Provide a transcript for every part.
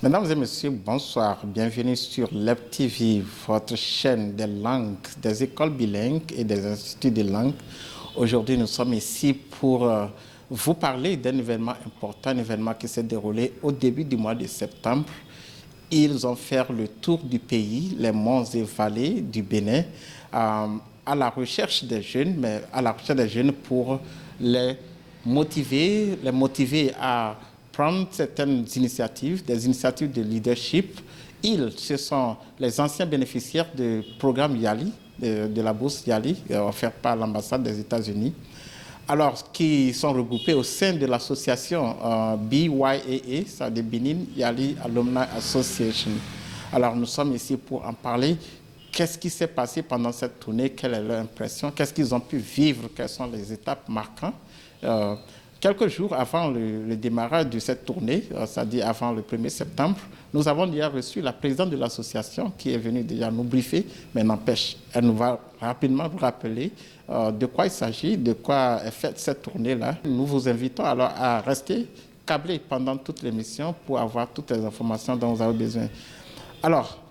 Mesdames et messieurs, bonsoir. Bienvenue sur LEB TV, votre chaîne des langues, des écoles bilingues et des instituts de langue. Aujourd'hui, nous sommes ici pour vous parler d'un événement important, un événement qui s'est déroulé au début du mois de septembre. Ils ont fait le tour du pays, les monts et vallées du Bénin, à la recherche des jeunes, mais à la recherche des jeunes pour les motiver à prendre certaines initiatives, des initiatives de leadership. Ils, ce sont les anciens bénéficiaires du programme YALI, de la bourse YALI, offerte par l'ambassade des États-Unis, alors qui sont regroupés au sein de l'association BYAA, c'est-à-dire Benin YALI Alumni Association. Alors nous sommes ici pour en parler. Qu'est-ce qui s'est passé pendant cette tournée? Quelle est leur impression? Qu'est-ce qu'ils ont pu vivre? Quelles sont les étapes marquantes? Quelques jours avant le démarrage de cette tournée, c'est-à-dire avant le 1er septembre, nous avons déjà reçu la présidente de l'association qui est venue déjà nous briefer, mais n'empêche, elle nous va rapidement vous rappeler de quoi il s'agit, de quoi est faite cette tournée-là. Nous vous invitons alors à rester câblés pendant toute l'émission pour avoir toutes les informations dont vous avez besoin. Alors,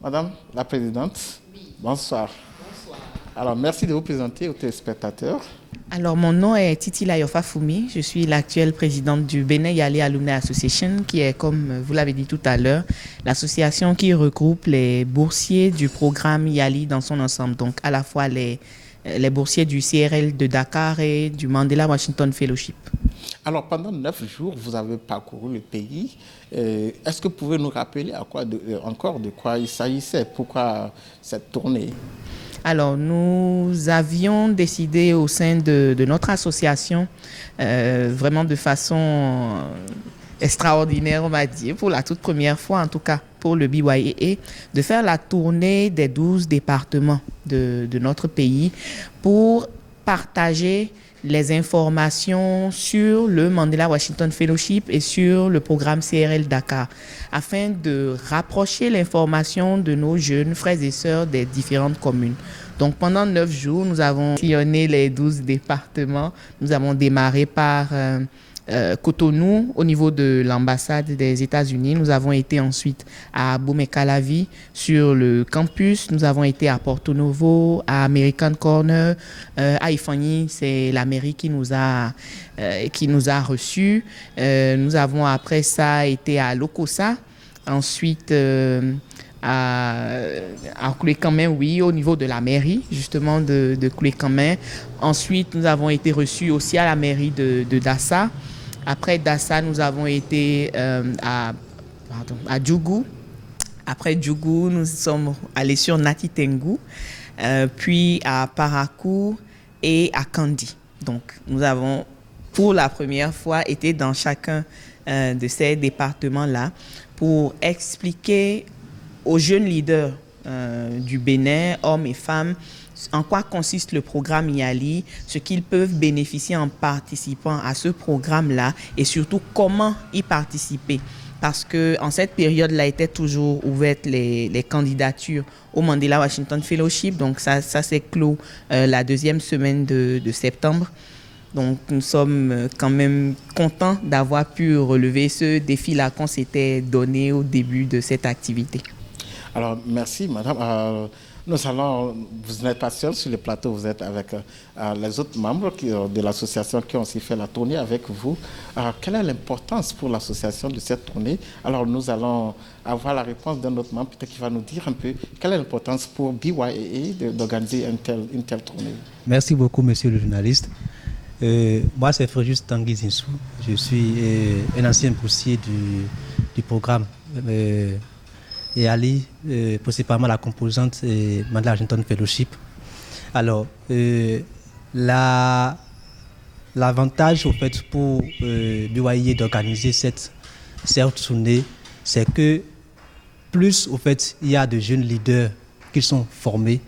Madame la Présidente, oui. Bonsoir. Bonsoir. Alors, merci de vous présenter aux téléspectateurs. Alors, mon nom est Titi Layofa Foumi. Je suis l'actuelle présidente du Benin YALI Alumni Association, qui est, comme vous l'avez dit tout à l'heure, l'association qui regroupe les boursiers du programme YALI dans son ensemble. Donc, à la fois les boursiers du CRL de Dakar et du Mandela Washington Fellowship. Alors, pendant 9 jours, vous avez parcouru le pays. Est-ce que vous pouvez nous rappeler encore de quoi il s'agissait? Pourquoi cette tournée? Alors, nous avions décidé au sein de notre association, vraiment de façon extraordinaire, on va dire, pour la toute première fois, en tout cas pour le BYAA, de faire la tournée des 12 départements de notre pays pour partager les informations sur le Mandela Washington Fellowship et sur le programme CRL Dakar, afin de rapprocher l'information de nos jeunes frères et sœurs des différentes communes. Donc pendant 9 jours, nous avons sillonné les 12 départements. Nous avons démarré par Cotonou, au niveau de l'ambassade des États-Unis. Nous avons été ensuite à Boumé-Calavi, sur le campus. Nous avons été à Porto Novo, à American Corner, à Ifani, c'est la mairie qui nous a reçus. Nous avons après ça été à Lokossa, ensuite à Koulékamen, oui, au niveau de la mairie, justement de Koulékamen. Ensuite, nous avons été reçus aussi à la mairie de Dassa. Après Dassa, nous avons été à Djougou. Après Djougou, nous sommes allés sur Nati Tengu, puis à Parakou et à Kandi. Donc, nous avons pour la première fois été dans chacun de ces départements-là pour expliquer aux jeunes leaders du Bénin, hommes et femmes, en quoi consiste le programme YALI, ce qu'ils peuvent bénéficier en participant à ce programme-là et surtout comment y participer. Parce qu'en cette période-là étaient toujours ouvertes les candidatures au Mandela Washington Fellowship. Donc ça s'est clos la 2e semaine de septembre. Donc nous sommes quand même contents d'avoir pu relever ce défi-là qu'on s'était donné au début de cette activité. Alors, merci, madame. Vous n'êtes pas seul sur le plateau, vous êtes avec les autres membres de l'association qui ont aussi fait la tournée avec vous. Quelle est l'importance pour l'association de cette tournée? Alors, nous allons avoir la réponse d'un autre membre, peut-être qui va nous dire un peu quelle est l'importance pour BYAA d'organiser une telle tournée. Merci beaucoup, monsieur le journaliste. Moi, c'est Fréjus Tanguy Zinsou. Je suis un ancien boursier du programme YALI, principalement la composante Mandela Washington Fellowship. Alors, l'avantage au fait pour BYAA d'organiser cette tournée, c'est que plus au fait il y a de jeunes leaders qui sont formés,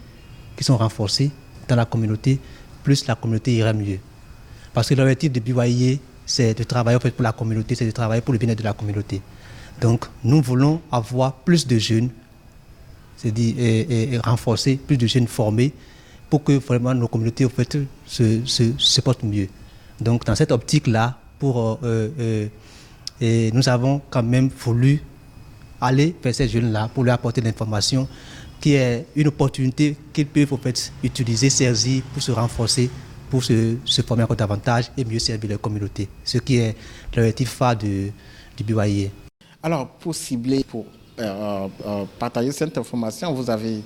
qui sont renforcés dans la communauté, plus la communauté ira mieux. Parce que l'objectif de BYAA, c'est de travailler au fait pour la communauté, c'est de travailler pour le bien-être de la communauté. Donc, nous voulons avoir plus de jeunes, c'est-à-dire et renforcer plus de jeunes formés pour que vraiment nos communautés en fait, se portent mieux. Donc, dans cette optique-là, nous avons quand même voulu aller vers ces jeunes-là pour leur apporter l'information qui est une opportunité qu'ils peuvent en fait utiliser, saisir pour se renforcer, pour se former encore davantage et mieux servir leur communauté. Ce qui est l'objectif phare du BYA. Alors, pour cibler, pour partager cette information, vous avez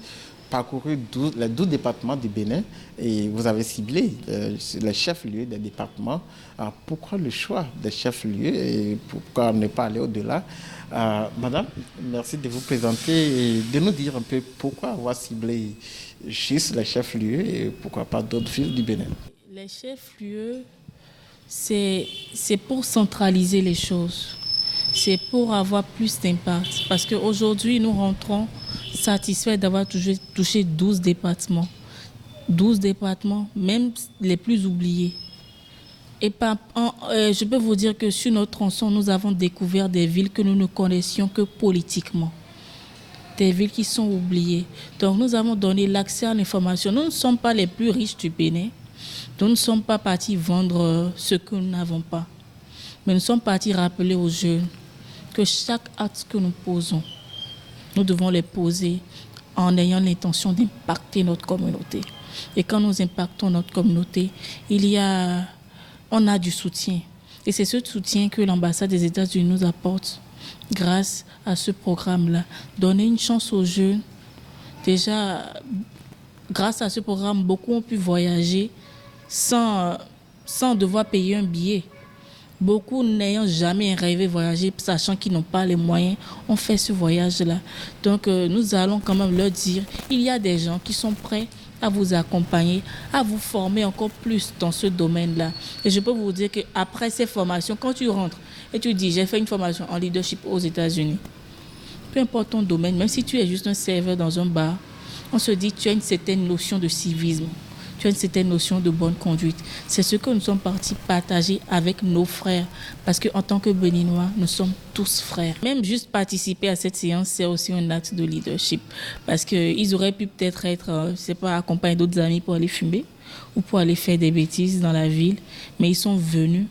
parcouru les 12 départements du Bénin et vous avez ciblé les chefs-lieux des départements. Alors, pourquoi le choix des chefs-lieux et pourquoi ne pas aller au-delà? Madame, merci de vous présenter et de nous dire un peu pourquoi avoir ciblé juste les chefs-lieux et pourquoi pas d'autres villes du Bénin. Les chefs-lieux, c'est pour centraliser les choses. C'est pour avoir plus d'impact. Parce qu'aujourd'hui, nous rentrons satisfaits d'avoir touché 12 départements. 12 départements, même les plus oubliés. Et je peux vous dire que sur notre tronçon, nous avons découvert des villes que nous ne connaissions que politiquement. Des villes qui sont oubliées. Donc nous avons donné l'accès à l'information. Nous ne sommes pas les plus riches du Bénin. Nous ne sommes pas partis vendre ce que nous n'avons pas. Mais nous sommes partis rappeler aux jeunes que chaque acte que nous posons, nous devons les poser en ayant l'intention d'impacter notre communauté. Et quand nous impactons notre communauté, on a du soutien. Et c'est ce soutien que l'ambassade des États-Unis nous apporte grâce à ce programme-là. Donner une chance aux jeunes. Déjà, grâce à ce programme, beaucoup ont pu voyager sans devoir payer un billet. Beaucoup n'ayant jamais rêvé voyager, sachant qu'ils n'ont pas les moyens, ont fait ce voyage-là. Donc nous allons quand même leur dire, il y a des gens qui sont prêts à vous accompagner, à vous former encore plus dans ce domaine-là. Et je peux vous dire qu'après ces formations, quand tu rentres et tu dis, j'ai fait une formation en leadership aux États-Unis, peu importe ton domaine, même si tu es juste un serveur dans un bar, on se dit, tu as une certaine notion de civisme. Tu as une certaine notion de bonne conduite. C'est ce que nous sommes partis partager avec nos frères. Parce qu'en tant que Béninois, nous sommes tous frères. Même juste participer à cette séance, c'est aussi un acte de leadership. Parce qu'ils auraient pu peut-être être, je ne sais pas, accompagnés d'autres amis pour aller fumer ou pour aller faire des bêtises dans la ville. Mais ils sont venus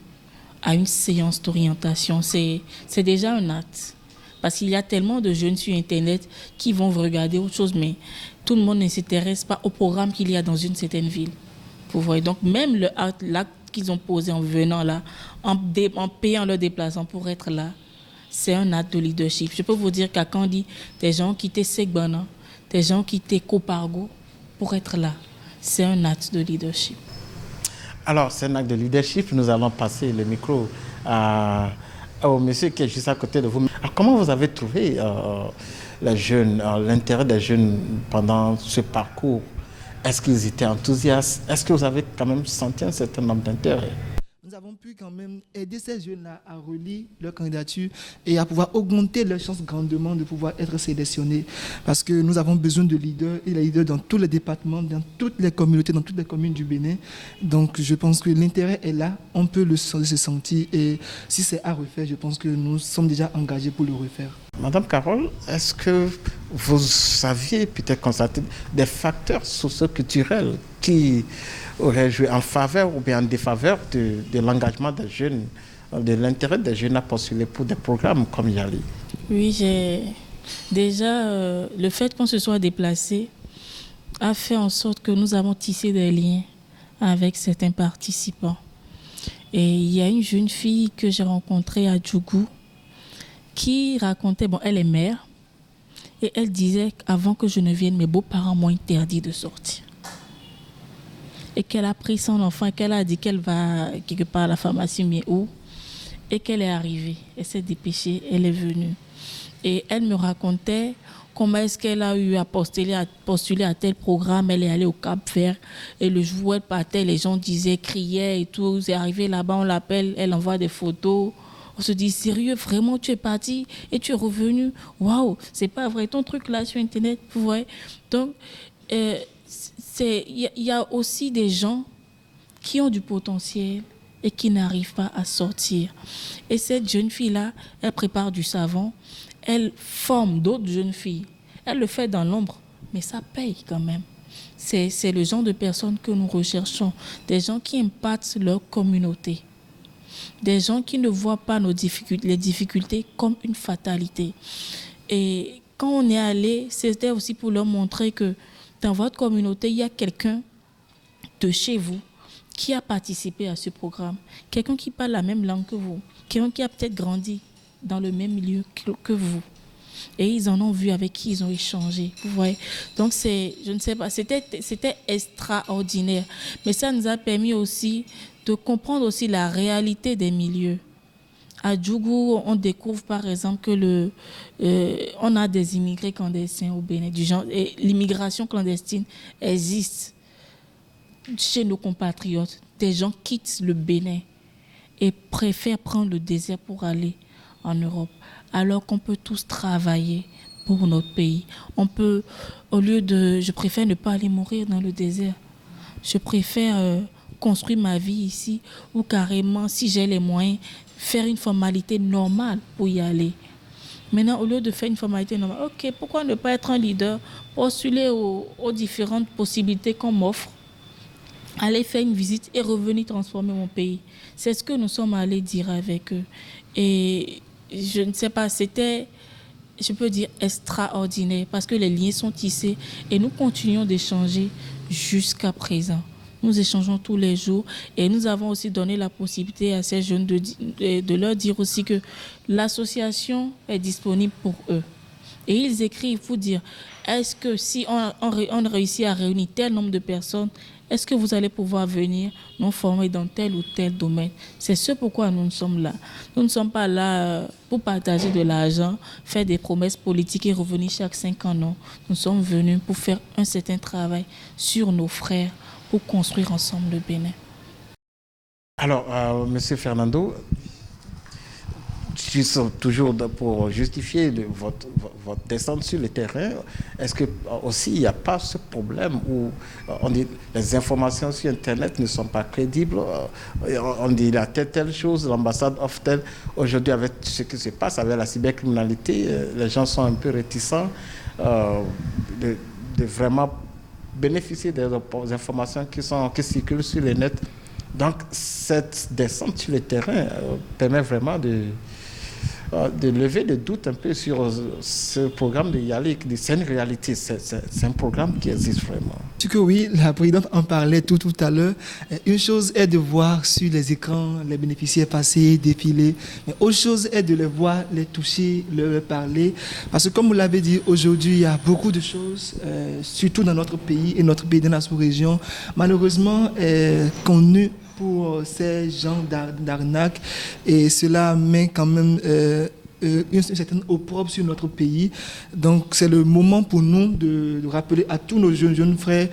à une séance d'orientation. C'est déjà un acte. Parce qu'il y a tellement de jeunes sur Internet qui vont regarder autre chose, mais tout le monde ne s'intéresse pas au programme qu'il y a dans une certaine ville. Vous voyez, donc même l'acte qu'ils ont posé en venant là, en payant leur déplacement pour être là, c'est un acte de leadership. Je peux vous dire qu'à Kandi, des gens quittaient Segbana, des gens quittaient Copargo pour être là. C'est un acte de leadership. Alors, c'est un acte de leadership. Nous allons passer le micro au monsieur qui est juste à côté de vous. Alors, comment vous avez trouvé les jeunes, l'intérêt des jeunes pendant ce parcours? Est-ce qu'ils étaient enthousiastes? Est-ce que vous avez quand même senti un certain nombre d'intérêt? Nous avons pu quand même aider ces jeunes-là à relire leur candidature et à pouvoir augmenter leurs chances grandement de pouvoir être sélectionnés. Parce que nous avons besoin de leaders, et les leaders dans tous les départements, dans toutes les communautés, dans toutes les communes du Bénin. Donc je pense que l'intérêt est là, on peut le sentir. Et si c'est à refaire, je pense que nous sommes déjà engagés pour le refaire. Madame Carole, est-ce que vous aviez peut-être constaté des facteurs socio-culturels qui auraient joué en faveur ou bien en défaveur de l'engagement des jeunes, de l'intérêt des jeunes à postuler pour des programmes comme Yali? Oui, déjà, le fait qu'on se soit déplacé a fait en sorte que nous avons tissé des liens avec certains participants. Et il y a une jeune fille que j'ai rencontrée à Djougou qui racontait, elle est mère, et elle disait qu'avant que je ne vienne, mes beaux-parents m'ont interdit de sortir. Et qu'elle a pris son enfant et qu'elle a dit qu'elle va quelque part à la pharmacie, mais où, et qu'elle est arrivée. Elle s'est dépêchée, elle est venue. Et elle me racontait comment est-ce qu'elle a eu à postuler à tel programme. Elle est allée au Cap-Vert et le jour où elle partait, les gens disaient, criaient et tout. C'est arrivé là-bas, on l'appelle, elle envoie des photos. On se dit, sérieux, vraiment, tu es parti et tu es revenu. Waouh, c'est pas vrai, ton truc là sur Internet, vous voyez. Donc, il y a aussi des gens qui ont du potentiel et qui n'arrivent pas à sortir. Et cette jeune fille-là, elle prépare du savon, elle forme d'autres jeunes filles. Elle le fait dans l'ombre, mais ça paye quand même. C'est le genre de personnes que nous recherchons, des gens qui impactent leur communauté. Des gens qui ne voient pas les difficultés comme une fatalité. Et quand on est allé, c'était aussi pour leur montrer que dans votre communauté, il y a quelqu'un de chez vous qui a participé à ce programme, quelqu'un qui parle la même langue que vous, quelqu'un qui a peut-être grandi dans le même milieu que vous. Et ils en ont vu avec qui ils ont échangé. Vous voyez. Donc, je ne sais pas, c'était extraordinaire. Mais ça nous a permis aussi de comprendre aussi la réalité des milieux. À Djougou, on découvre par exemple que on a des immigrés clandestins au Bénin, du genre, et l'immigration clandestine existe chez nos compatriotes. Des gens quittent le Bénin et préfèrent prendre le désert pour aller en Europe, alors qu'on peut tous travailler pour notre pays. On peut, je préfère ne pas aller mourir dans le désert. Je préfère construire ma vie ici, ou carrément, si j'ai les moyens, faire une formalité normale pour y aller. Maintenant, au lieu de faire une formalité normale, ok, pourquoi ne pas être un leader, postuler aux différentes possibilités qu'on m'offre, aller faire une visite et revenir transformer mon pays. C'est ce que nous sommes allés dire avec eux. Et je ne sais pas, c'était, je peux dire, extraordinaire, parce que les liens sont tissés et nous continuons d'échanger jusqu'à présent. Nous échangeons tous les jours et nous avons aussi donné la possibilité à ces jeunes de leur dire aussi que l'association est disponible pour eux. Et ils écrivent pour dire, est-ce que si on réussit à réunir tel nombre de personnes, est-ce que vous allez pouvoir venir nous former dans tel ou tel domaine? C'est ce pourquoi nous sommes là. Nous ne sommes pas là pour partager de l'argent, faire des promesses politiques et revenir chaque 5 ans, non. Nous sommes venus pour faire un certain travail sur nos frères, pour construire ensemble le Bénin. Alors, Monsieur Fernando, toujours pour justifier votre descente sur le terrain, est-ce que aussi il n'y a pas ce problème où on dit les informations sur Internet ne sont pas crédibles, on dit il y a telle chose, l'ambassade offre telle. Aujourd'hui, avec ce qui se passe avec la cybercriminalité, les gens sont un peu réticents de vraiment bénéficier des informations qui circulent sur le net. Donc, cette descente sur le terrain permet vraiment de lever des doutes un peu sur ce programme de Yali. C'est une réalité, c'est un programme qui existe vraiment. Tu que oui, la présidente en parlait tout à l'heure. Une chose est de voir sur les écrans les bénéficiaires passer, défiler. Mais autre chose est de les voir, les toucher, leur parler. Parce que comme vous l'avez dit, aujourd'hui, il y a beaucoup de choses, surtout dans notre pays et notre pays dans la sous-région, malheureusement, connues pour ces gens d'arnaque, et cela met quand même une certaine opprobre sur notre pays. Donc c'est le moment pour nous de rappeler à tous nos jeunes frères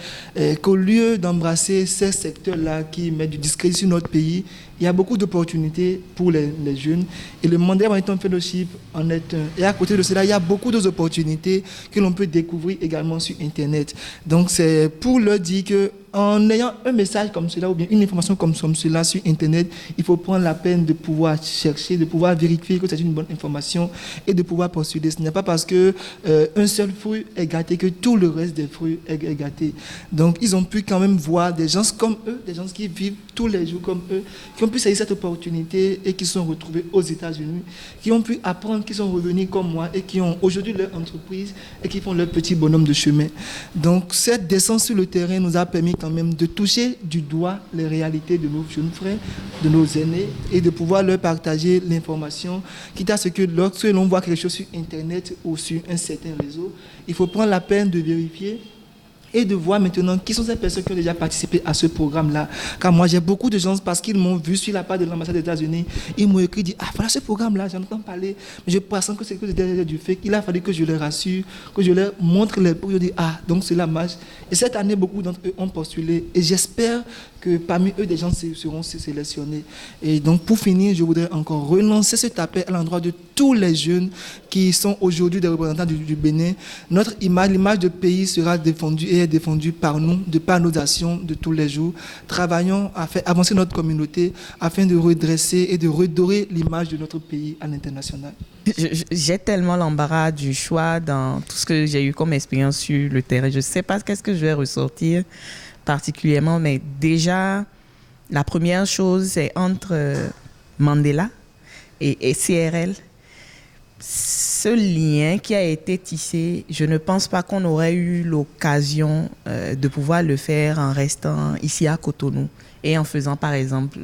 qu'au lieu d'embrasser ces secteurs-là qui mettent du discrédit sur notre pays, il y a beaucoup d'opportunités pour les jeunes. Et le Mandela Wellington Fellowship en est un. Et à côté de cela, il y a beaucoup d'autres opportunités que l'on peut découvrir également sur Internet. Donc c'est pour leur dire qu'en ayant un message comme cela ou bien une information comme cela sur Internet, il faut prendre la peine de pouvoir chercher, de pouvoir vérifier que c'est une bonne information et de pouvoir postuler. Ce n'est pas parce qu'un seul fruit est gâté que tout le reste des fruits est gâté. Donc ils ont pu quand même voir des gens comme eux, des gens qui vivent tous les jours comme eux, qui ont pu saisir cette opportunité et qui sont retrouvés aux États-Unis, qui ont pu apprendre, qui sont revenus comme moi et qui ont aujourd'hui leur entreprise et qui font leur petit bonhomme de chemin. Donc cette descente sur le terrain nous a permis quand même de toucher du doigt les réalités de nos jeunes frères, de nos aînés, et de pouvoir leur partager l'information, quitte à ce que lorsque l'on voit quelque chose sur Internet ou sur un certain réseau, il faut prendre la peine de vérifier et de voir maintenant qui sont ces personnes qui ont déjà participé à ce programme-là. Car moi, j'ai beaucoup de gens, parce qu'ils m'ont vu sur la page de l'ambassade des États-Unis, ils m'ont écrit, dit, ah voilà ce programme-là, j'entends parler, mais je pense que c'est que derrière du fait qu'il a fallu que je les rassure, que je leur montre les pour je dis, ah, donc cela marche. Et cette année, beaucoup d'entre eux ont postulé, et j'espère que parmi eux, des gens seront sélectionnés. Et donc, pour finir, je voudrais encore relancer cet appel à l'endroit de tous les jeunes qui sont aujourd'hui des représentants du Bénin. Notre image, l'image de pays sera défendue et est défendue par nous, de par nos actions de tous les jours. Travaillons à faire avancer notre communauté afin de redresser et de redorer l'image de notre pays à l'international. J'ai tellement l'embarras du choix dans tout ce que j'ai eu comme expérience sur le terrain. Je ne sais pas qu'est-ce que je vais ressortir particulièrement, mais déjà, la première chose, c'est entre Mandela et CRL. ce lien qui a été tissé, je ne pense pas qu'on aurait eu l'occasion de pouvoir le faire en restant ici à Cotonou et en faisant par exemple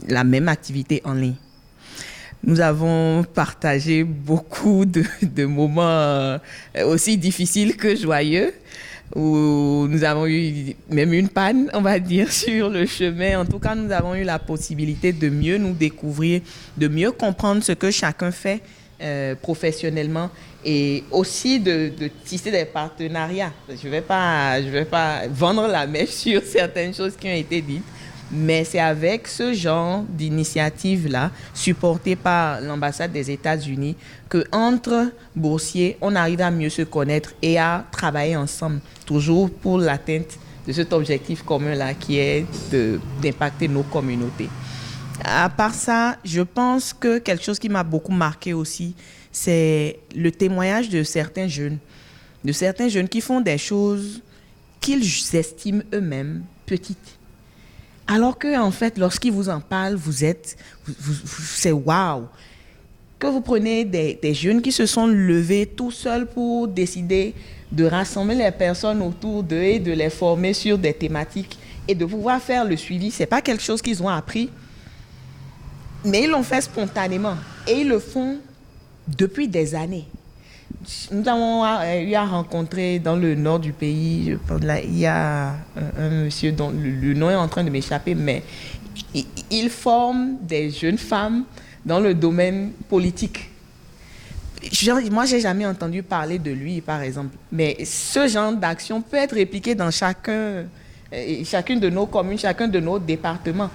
la même activité en ligne. Nous avons partagé beaucoup de moments aussi difficiles que joyeux, où nous avons eu même une panne, on va dire, sur le chemin. En tout cas, nous avons eu la possibilité de mieux nous découvrir, de mieux comprendre ce que chacun fait professionnellement et aussi de tisser des partenariats. Je vais pas vendre la mèche sur certaines choses qui ont été dites, mais c'est avec ce genre d'initiative-là, supportée par l'ambassade des États-Unis, qu'entre boursiers, on arrive à mieux se connaître et à travailler ensemble, toujours pour l'atteinte de cet objectif commun-là qui est d'impacter nos communautés. À part ça, je pense que quelque chose qui m'a beaucoup marqué aussi, c'est le témoignage de certains jeunes qui font des choses qu'ils estiment eux-mêmes petites. Alors que, en fait, lorsqu'ils vous en parlent, c'est waouh. Que vous prenez des jeunes qui se sont levés tout seuls pour décider de rassembler les personnes autour d'eux et de les former sur des thématiques et de pouvoir faire le suivi. C'est pas quelque chose qu'ils ont appris, mais ils l'ont fait spontanément et ils le font depuis des années. Nous avons eu à rencontrer dans le nord du pays, il y a un monsieur dont le nom est en train de m'échapper, mais il forme des jeunes femmes dans le domaine politique. Moi, j'ai jamais entendu parler de lui, par exemple, mais ce genre d'action peut être répliqué dans chacune de nos communes, chacun de nos départements.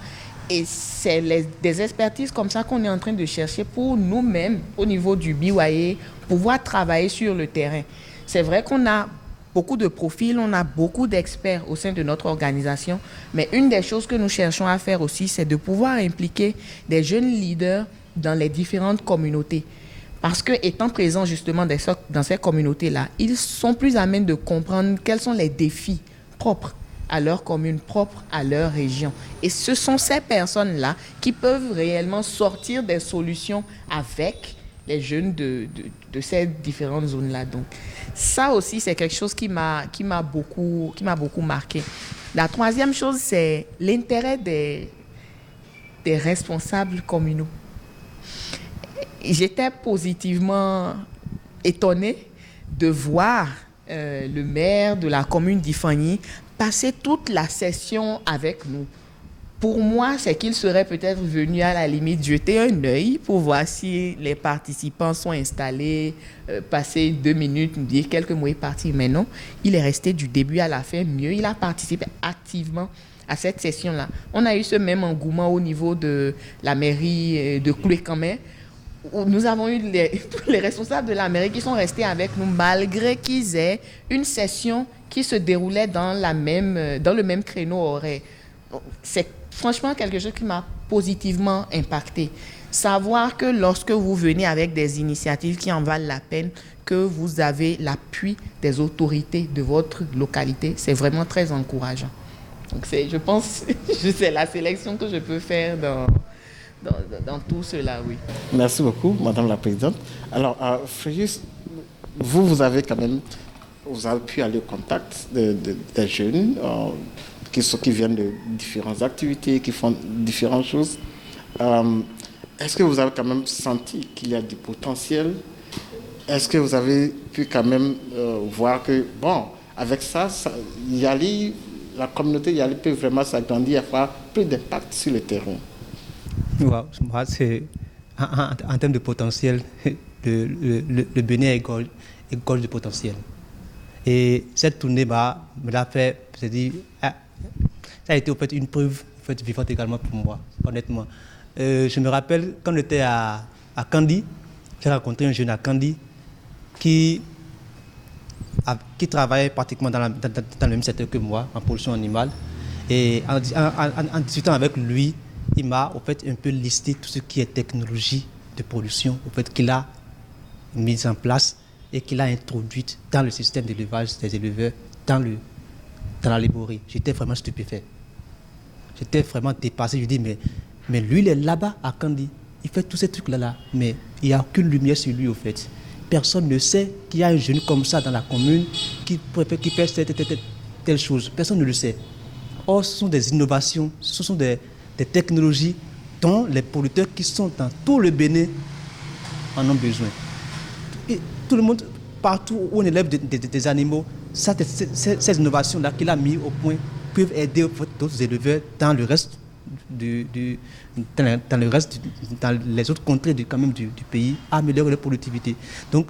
Et c'est des expertises comme ça qu'on est en train de chercher pour nous-mêmes, au niveau du BYA, pouvoir travailler sur le terrain. C'est vrai qu'on a beaucoup de profils, on a beaucoup d'experts au sein de notre organisation, mais une des choses que nous cherchons à faire aussi, c'est de pouvoir impliquer des jeunes leaders dans les différentes communautés. Parce que, étant présents justement dans ces communautés-là, ils sont plus à même de comprendre quels sont les défis propres à leur commune, propre à leur région. Et ce sont ces personnes-là qui peuvent réellement sortir des solutions avec les jeunes de ces différentes zones-là. Donc, ça aussi, c'est quelque chose qui m'a beaucoup marqué. La troisième chose, c'est l'intérêt des responsables communaux. J'étais positivement étonnée de voir le maire de la commune d'Ifani passer toute la session avec nous. Pour moi, c'est qu'il serait peut-être venu à la limite jeter un œil pour voir si les participants sont installés, passer 2 minutes, nous dire quelques mots et partir. Mais non, il est resté du début à la fin. Mieux, il a participé activement à cette session-là. On a eu ce même engouement au niveau de la mairie de Koulékamé, où nous avons eu tous les responsables de la mairie qui sont restés avec nous malgré qu'ils aient une session qui se déroulait dans le même créneau horaire. C'est franchement quelque chose qui m'a positivement impacté. Savoir que lorsque vous venez avec des initiatives qui en valent la peine, que vous avez l'appui des autorités de votre localité, c'est vraiment très encourageant. Donc je pense que c'est la sélection que je peux faire dans tout cela, oui. Merci beaucoup, Madame la Présidente. Alors, Fréjus, vous avez pu aller au contact des jeunes qui viennent de différentes activités, qui font différentes choses. Est-ce que vous avez quand même senti qu'il y a du potentiel? Est-ce que vous avez pu quand même voir que, avec ça, la communauté Yali peut vraiment s'agrandir et avoir plus d'impact sur le terrain? Wow, moi, c'est en termes de potentiel, le Bénin est gorge de potentiel. Et cette tournée me l'a fait, ça a été en fait une preuve vivante également pour moi, honnêtement. Je me rappelle quand on était à Kandi, j'ai rencontré un jeune à Kandi qui travaillait pratiquement dans le même secteur que moi, en pollution animale. Et en discutant avec lui, il m'a en fait un peu listé tout ce qui est technologie de pollution qu'il a mise en place et qu'il a introduite dans le système d'élevage des éleveurs, dans la laborerie. J'étais vraiment stupéfait. J'étais vraiment dépassé. Je dis, mais lui, il est là-bas à Kandi. Il fait tous ces trucs-là, mais il n'y a aucune lumière sur lui, au fait. Personne ne sait qu'il y a un jeune comme ça dans la commune qui fait telle chose. Personne ne le sait. Or, ce sont des innovations, ce sont des technologies dont les producteurs qui sont dans tout le Bénin en ont besoin. Et tout le monde, partout où on élève des animaux, ces innovations-là qu'il a mis au point peuvent aider d'autres éleveurs dans le reste dans les autres contrées du pays à améliorer leur productivité. Donc,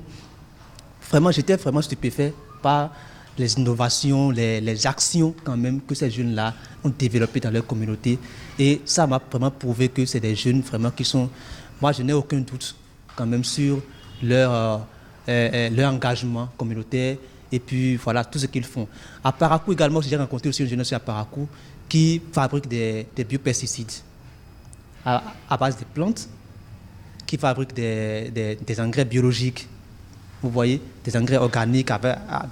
vraiment, j'étais vraiment stupéfait par les innovations, les actions quand même que ces jeunes-là ont développées dans leur communauté. Et ça m'a vraiment prouvé que c'est des jeunes vraiment qui sont... Moi, je n'ai aucun doute quand même sur leur engagement communautaire et puis voilà, tout ce qu'ils font. À Parakou également, j'ai rencontré aussi une jeunesse à Parakou qui fabrique des biopesticides à base de plantes, qui fabrique des engrais biologiques. Vous voyez, des engrais organiques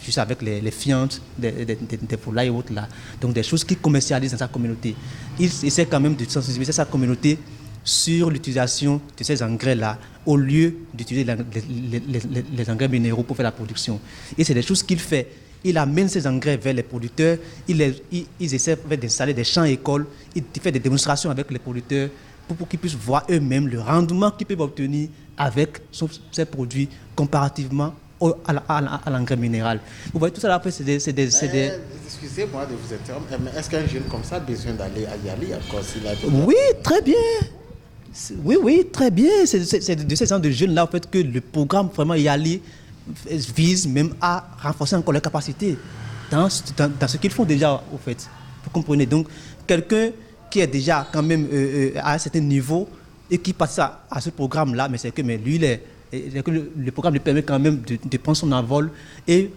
juste avec les fientes, des volailles et autres là. Donc des choses qu'il commercialise dans sa communauté. Il essaie quand même de sensibiliser sa communauté sur l'utilisation de ces engrais-là au lieu d'utiliser les engrais minéraux pour faire la production. Et c'est des choses qu'il fait. Il amène ces engrais vers les producteurs, ils essaient d'installer des champs-écoles, il fait des démonstrations avec les producteurs pour qu'ils puissent voir eux-mêmes le rendement qu'ils peuvent obtenir avec ces produits comparativement à l'engrais minéral. Vous voyez, tout ça là, après, c'est des... Excusez-moi de vous interrompre, mais est-ce qu'un jeune comme ça a besoin d'aller à Yali encore s'il a... Oui, très bien. Oui, très bien. C'est de ces gens de jeunes-là, en fait, que le programme vraiment Yali vise même à renforcer encore leurs capacités dans ce qu'ils font déjà, au fait. Vous comprenez? Donc, quelqu'un qui est déjà quand même à un certain niveau et qui passe à ce programme-là, mais c'est que lui, le programme lui permet quand même de prendre son envol et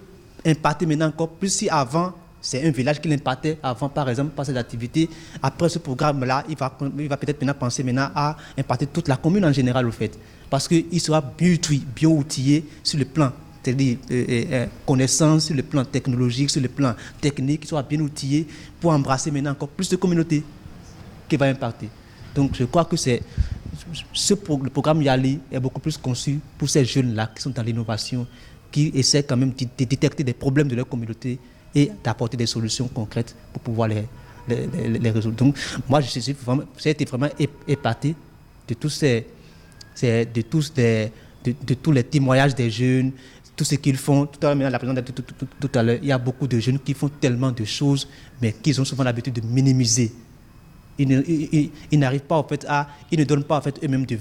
impacter maintenant encore plus si avant, c'est un village qu'il impactait avant, par exemple, par cette activité. Après ce programme-là, il va peut-être maintenant penser maintenant à impacter toute la commune en général, au fait. Parce qu'il sera bien outillé sur le plan, c'est-à-dire connaissance, sur le plan technologique, sur le plan technique, il sera bien outillé pour embrasser maintenant encore plus de communautés qui va impacter. Donc je crois que le programme Yali est beaucoup plus conçu pour ces jeunes-là qui sont dans l'innovation, qui essaient quand même de détecter des problèmes de leur communauté et d'apporter des solutions concrètes pour pouvoir les résoudre. Donc moi j'ai été vraiment épaté de tous les témoignages des jeunes, tout ce qu'ils font. Tout à l'heure, la présidente tout à l'heure, il y a beaucoup de jeunes qui font tellement de choses, mais qu'ils ont souvent l'habitude de minimiser. Ils n'arrivent pas, en fait, ils ne donnent pas, en fait, eux-mêmes de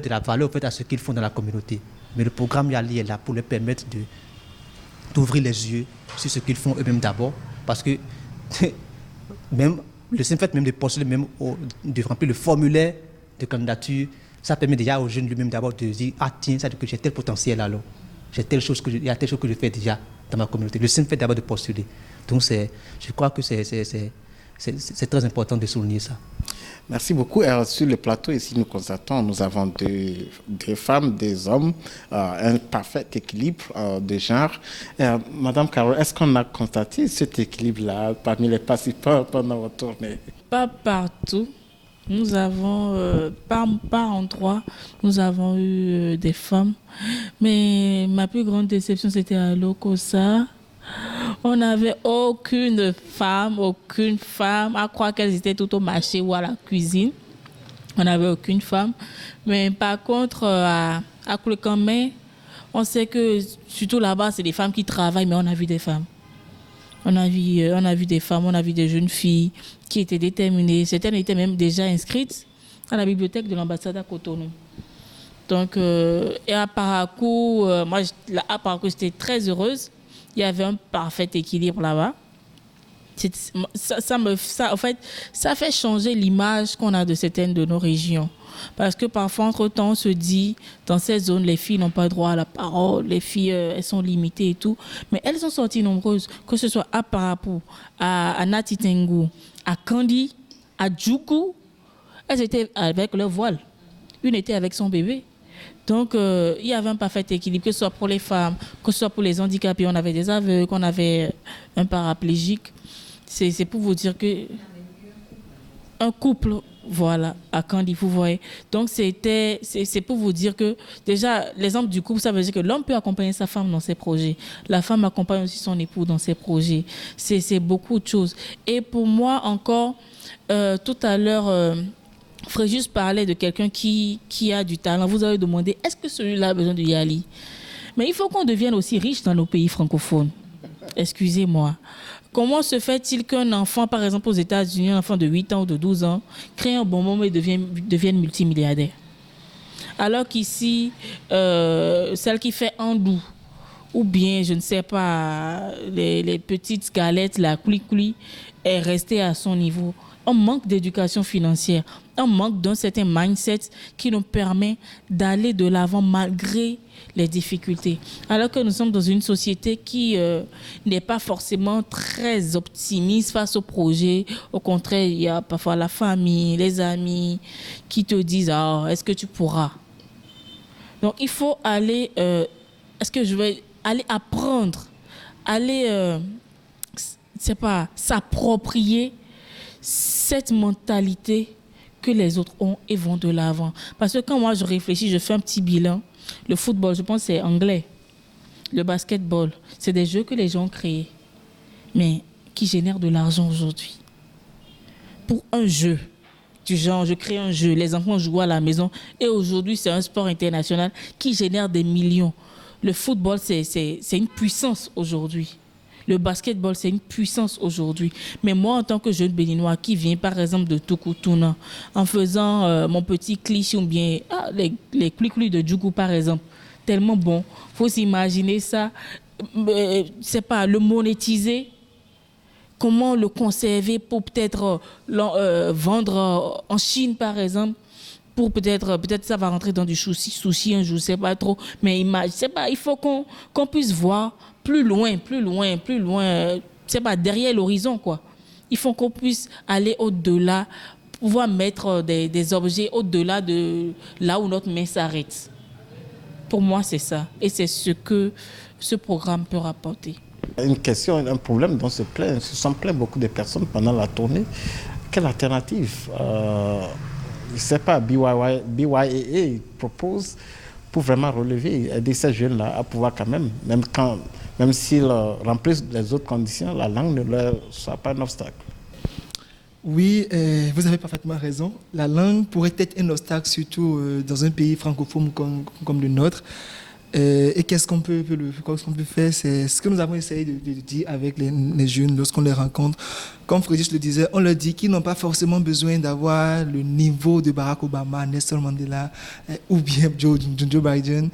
la valeur, en fait, à ce qu'ils font dans la communauté. Mais le programme Yali est là pour leur permettre d'ouvrir les yeux sur ce qu'ils font eux-mêmes d'abord, parce que même le simple fait même de postuler, même de remplir le formulaire de candidature, ça permet déjà aux jeunes lui-même d'abord de dire tiens, ça veut dire que j'ai tel potentiel alors, il y a telle chose que je fais déjà dans ma communauté. Le simple fait d'abord de postuler. Donc je crois que c'est très important de souligner ça. Merci beaucoup. Sur le plateau, ici, nous constatons, nous avons des femmes, des hommes, un parfait équilibre de genre. Madame Carole, est-ce qu'on a constaté cet équilibre-là parmi les participants pendant votre tournée? Pas partout. Nous avons, par endroit, nous avons eu des femmes. Mais ma plus grande déception, c'était à Lokossa. On n'avait aucune femme à croire qu'elles étaient toutes au marché ou à la cuisine. On n'avait aucune femme. Mais par contre, à Koulekamé, on sait que surtout là-bas, c'est des femmes qui travaillent, mais on a vu des femmes. On a vu des femmes, on a vu des jeunes filles qui étaient déterminées. Certaines étaient même déjà inscrites à la bibliothèque de l'ambassade à Cotonou. Donc, et à Parakou, à Parakou, j'étais très heureuse. Il y avait un parfait équilibre là-bas. En fait, ça fait changer l'image qu'on a de certaines de nos régions. Parce que parfois, entre-temps, on se dit, dans ces zones, les filles n'ont pas droit à la parole, les filles, elles sont limitées et tout. Mais elles sont sorties nombreuses, que ce soit à Parakou, à Natitengu, à Kandi, à Djoukou. Elles étaient avec leur voile. Une était avec son bébé. Donc, il y avait un parfait équilibre, que ce soit pour les femmes, que ce soit pour les handicapés. On avait des aveugles, on avait un paraplégique. C'est pour vous dire que... un couple, voilà, à Kandy, vous voyez. Donc, c'est pour vous dire que, déjà, l'exemple du couple, ça veut dire que l'homme peut accompagner sa femme dans ses projets. La femme accompagne aussi son époux dans ses projets. C'est beaucoup de choses. Et pour moi, encore, tout à l'heure, Fréjus parlait de quelqu'un qui a du talent. Vous avez demandé, est-ce que celui-là a besoin de Yali? Mais il faut qu'on devienne aussi riche dans nos pays francophones. Excusez-moi. Comment se fait-il qu'un enfant, par exemple aux États-Unis, un enfant de 8 ans ou de 12 ans, crée un bon moment et devienne multimilliardaire? Alors qu'ici, celle qui fait hindou, ou bien, je ne sais pas, les petites galettes, la coulis-coulis, est restée à son niveau. On manque d'éducation financière. On manque d'un certain mindset qui nous permet d'aller de l'avant malgré les difficultés. Alors que nous sommes dans une société qui n'est pas forcément très optimiste face au projet. Au contraire, il y a parfois la famille, les amis qui te disent « Ah, est-ce que tu pourras ?» Donc, il faut aller... est-ce que je vais aller apprendre, aller, s'approprier cette mentalité que les autres ont et vont de l'avant. Parce que quand moi je réfléchis, je fais un petit bilan. Le football, je pense que c'est anglais. Le basketball, c'est des jeux que les gens ont créés, mais qui génèrent de l'argent aujourd'hui. Pour un jeu, du genre, je crée un jeu, les enfants jouent à la maison, et aujourd'hui, c'est un sport international qui génère des millions. Le football, c'est une puissance aujourd'hui. Le basketball, c'est une puissance aujourd'hui. Mais moi, en tant que jeune béninois qui vient, par exemple, de Tukutuna, en faisant mon petit cliché ou bien les clics de Djougou, par exemple, tellement bon. Il faut s'imaginer ça, c'est pas le monétiser, comment le conserver pour peut-être vendre en Chine, par exemple. Pour peut-être ça va rentrer dans du sushi un jour, je sais pas trop, mais il faut qu'on puisse voir plus loin, c'est pas derrière l'horizon, quoi. Il faut qu'on puisse aller au-delà, pouvoir mettre des objets au-delà de là où notre main s'arrête. Pour moi, c'est ça, et c'est ce que ce programme peut rapporter. Une question, un problème dont se sont plaint beaucoup de personnes pendant la tournée. Quelle alternative je ne sais pas, BYAA propose pour vraiment relever, aider ces jeunes-là à pouvoir quand même, même s'ils remplissent les autres conditions, la langue ne leur soit pas un obstacle. Oui, vous avez parfaitement raison. La langue pourrait être un obstacle, surtout dans un pays francophone comme le nôtre. Et qu'est-ce qu'on peut faire? C'est ce que nous avons essayé de dire avec les jeunes lorsqu'on les rencontre. Comme Frédéric le disait, on leur dit qu'ils n'ont pas forcément besoin d'avoir le niveau de Barack Obama, Nelson Mandela ou bien Joe Biden,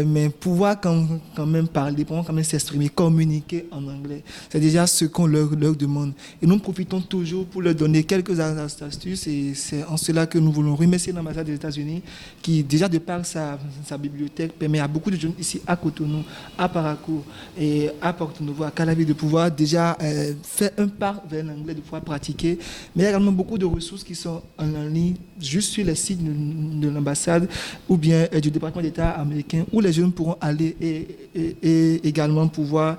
mais pouvoir quand même parler, pouvoir quand même s'exprimer, communiquer en anglais. C'est déjà ce qu'on leur demande. Et nous profitons toujours pour leur donner quelques astuces, et c'est en cela que nous voulons remercier l'ambassade des États-Unis qui, déjà de par sa bibliothèque, permet à beaucoup de jeunes ici à Cotonou, à Paracourt et à Porto-Novo, à Calavi, de pouvoir déjà faire un pas vers l'anglais, de pouvoir pratiquer. Mais il y a également beaucoup de ressources qui sont en ligne, juste sur les sites de l'ambassade ou bien du département d'État américain, où les jeunes pourront aller et également pouvoir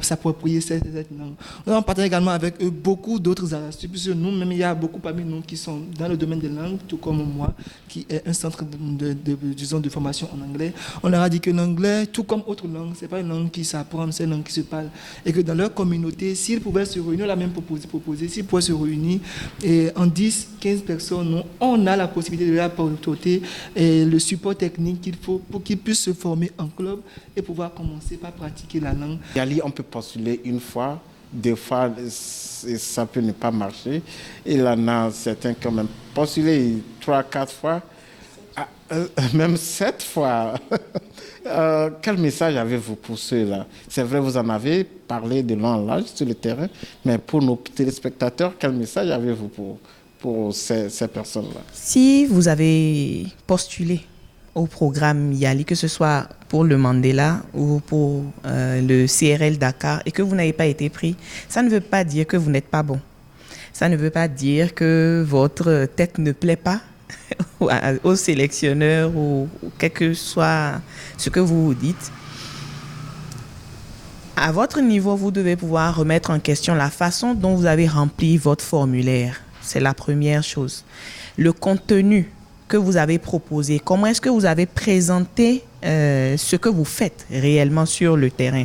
s'approprier cette langue. Nous avons partagé également avec eux beaucoup d'autres astuces, puisque nous-mêmes, il y a beaucoup parmi nous qui sont dans le domaine des langues, tout comme moi, qui est un centre de formation en anglais. On leur a dit que l'anglais, tout comme autre langue, ce n'est pas une langue qui s'apprend, c'est une langue qui se parle. Et que dans leur communauté, s'ils pouvaient se réunir, on l'a même proposé, s'ils pouvaient se réunir, et en 10, 15 personnes, on a la possibilité de leur apporter le support technique qu'il faut pour qu'ils puissent se former en club et pouvoir commencer par pratiquer la langue. Yali, on peut postuler une fois, deux fois, ça peut ne pas marcher. Il y en a certains qui ont même postulé 3, 4 fois. Même 7 fois. Quel message avez-vous pour ceux-là? C'est vrai, vous en avez parlé de long en large sur le terrain, mais pour nos téléspectateurs, quel message avez-vous pour ces personnes-là? Si vous avez postulé au programme Yali, que ce soit pour le Mandela ou pour le CRL Dakar, et que vous n'avez pas été pris, ça ne veut pas dire que vous n'êtes pas bon. Ça ne veut pas dire que votre tête ne plaît pas aux sélectionneurs ou quel que soit ce que vous vous dites. À votre niveau, vous devez pouvoir remettre en question la façon dont vous avez rempli votre formulaire. C'est la première chose. Le contenu que vous avez proposé, comment est-ce que vous avez présenté ce que vous faites réellement sur le terrain.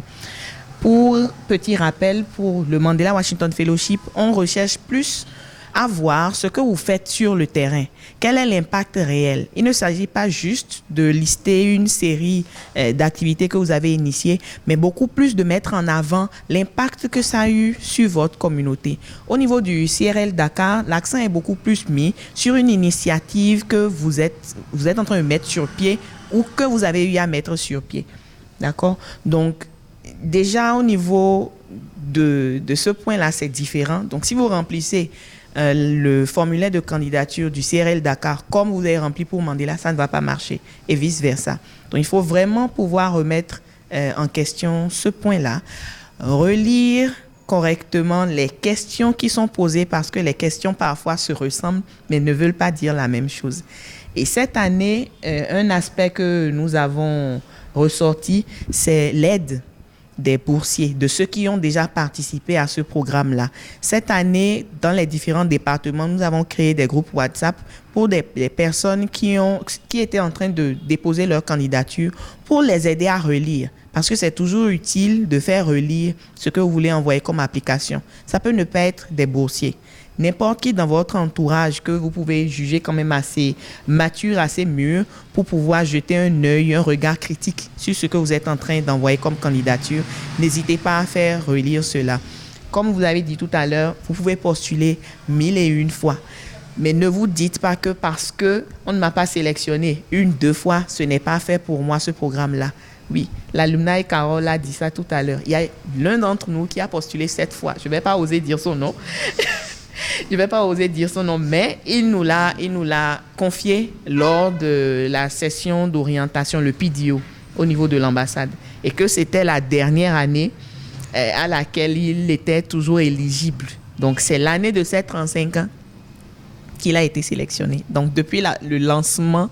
Pour petit rappel, pour le Mandela Washington Fellowship, on recherche plus à voir ce que vous faites sur le terrain. Quel est l'impact réel? Il ne s'agit pas juste de lister une série d'activités que vous avez initiées, mais beaucoup plus de mettre en avant l'impact que ça a eu sur votre communauté. Au niveau du CRL Dakar, l'accent est beaucoup plus mis sur une initiative que vous êtes en train de mettre sur pied ou que vous avez eu à mettre sur pied. D'accord? Donc, déjà au niveau de ce point-là, c'est différent. Donc, si vous remplissez le formulaire de candidature du CRL Dakar comme vous avez rempli pour Mandela, ça ne va pas marcher et vice-versa. Donc, il faut vraiment pouvoir remettre en question ce point-là, relire correctement les questions qui sont posées parce que les questions parfois se ressemblent mais ne veulent pas dire la même chose. Et cette année, un aspect que nous avons ressorti, c'est l'aide des boursiers, de ceux qui ont déjà participé à ce programme-là. Cette année, dans les différents départements, nous avons créé des groupes WhatsApp pour des personnes qui étaient en train de déposer leur candidature pour les aider à relire. Parce que c'est toujours utile de faire relire ce que vous voulez envoyer comme application. Ça peut ne pas être des boursiers. N'importe qui dans votre entourage que vous pouvez juger quand même assez mature, assez mûr pour pouvoir jeter un œil, un regard critique sur ce que vous êtes en train d'envoyer comme candidature. N'hésitez pas à faire relire cela. Comme vous avez dit tout à l'heure, vous pouvez postuler 1001 fois. Mais ne vous dites pas que parce qu'on ne m'a pas sélectionné 1-2 fois, ce n'est pas fait pour moi ce programme-là. Oui, l'alumni Carole a dit ça tout à l'heure. Il y a l'un d'entre nous qui a postulé 7 fois. Je ne vais pas oser dire son nom. Je ne vais pas oser dire son nom, mais il nous l'a confié lors de la session d'orientation, le PDO, au niveau de l'ambassade. Et que c'était la dernière année à laquelle il était toujours éligible. Donc, c'est l'année de ses 35 ans qu'il a été sélectionné. Donc, depuis le lancement